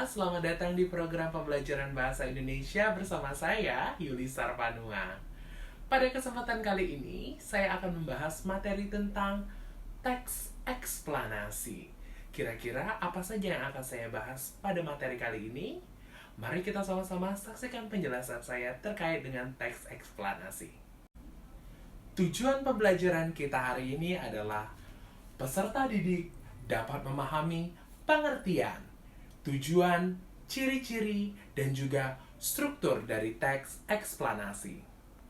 selamat datang di program pembelajaran Bahasa Indonesia bersama saya, Yuli Sarpanua. Pada kesempatan kali ini, saya akan membahas materi tentang teks eksplanasi. Kira-kira apa saja yang akan saya bahas pada materi kali ini? Mari kita sama-sama saksikan penjelasan saya terkait dengan teks eksplanasi. Tujuan pembelajaran kita hari ini adalah peserta didik dapat memahami pengertian, tujuan, ciri-ciri, dan juga struktur dari teks eksplanasi.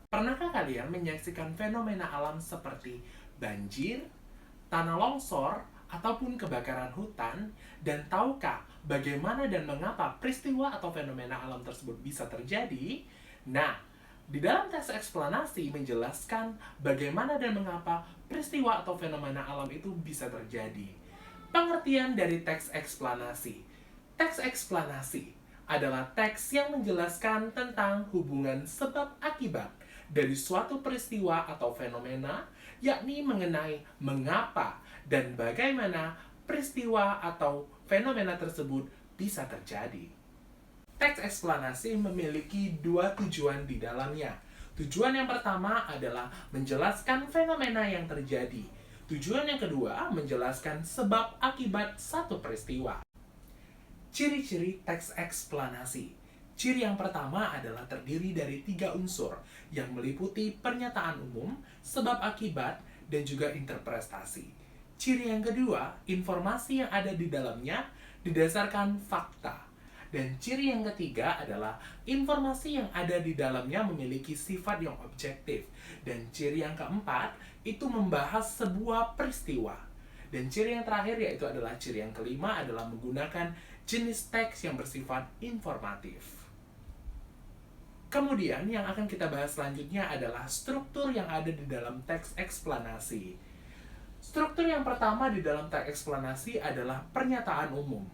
Pernahkah kalian menyaksikan fenomena alam seperti banjir, tanah longsor, ataupun kebakaran hutan? Dan tahukah bagaimana dan mengapa peristiwa atau fenomena alam tersebut bisa terjadi? Nah, di dalam teks eksplanasi menjelaskan bagaimana dan mengapa peristiwa atau fenomena alam itu bisa terjadi. Pengertian dari teks eksplanasi. Teks eksplanasi adalah teks yang menjelaskan tentang hubungan sebab akibat dari suatu peristiwa atau fenomena, yakni mengenai mengapa dan bagaimana peristiwa atau fenomena tersebut bisa terjadi. Teks eksplanasi memiliki dua tujuan di dalamnya. Tujuan yang pertama adalah menjelaskan fenomena yang terjadi. Tujuan yang kedua menjelaskan sebab akibat satu peristiwa. Ciri-ciri teks eksplanasi. Ciri yang pertama adalah terdiri dari 3 unsur yang meliputi pernyataan umum, sebab akibat, dan juga interpretasi. Ciri yang kedua, informasi yang ada di dalamnya didasarkan fakta. Dan ciri yang ketiga adalah informasi yang ada di dalamnya memiliki sifat yang objektif. Dan ciri yang keempat itu membahas sebuah peristiwa. Dan ciri yang terakhir yaitu adalah ciri yang kelima adalah menggunakan jenis teks yang bersifat informatif. Kemudian yang akan kita bahas selanjutnya adalah struktur yang ada di dalam teks eksplanasi. Struktur yang pertama di dalam teks eksplanasi adalah pernyataan umum.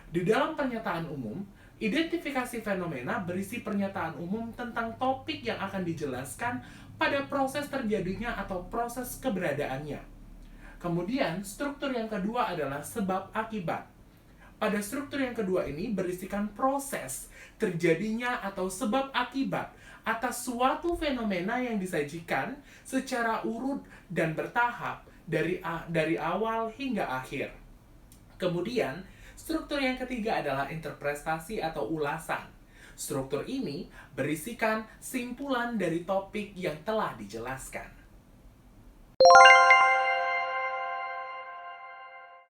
Di dalam pernyataan umum, identifikasi fenomena berisi pernyataan umum tentang topik yang akan dijelaskan pada proses terjadinya atau proses keberadaannya. Kemudian, struktur yang kedua adalah sebab akibat. Pada struktur yang kedua ini berisikan proses terjadinya atau sebab akibat atas suatu fenomena yang disajikan secara urut dan bertahap dari awal hingga akhir. Kemudian, struktur yang ketiga adalah interpretasi atau ulasan. Struktur ini berisikan simpulan dari topik yang telah dijelaskan.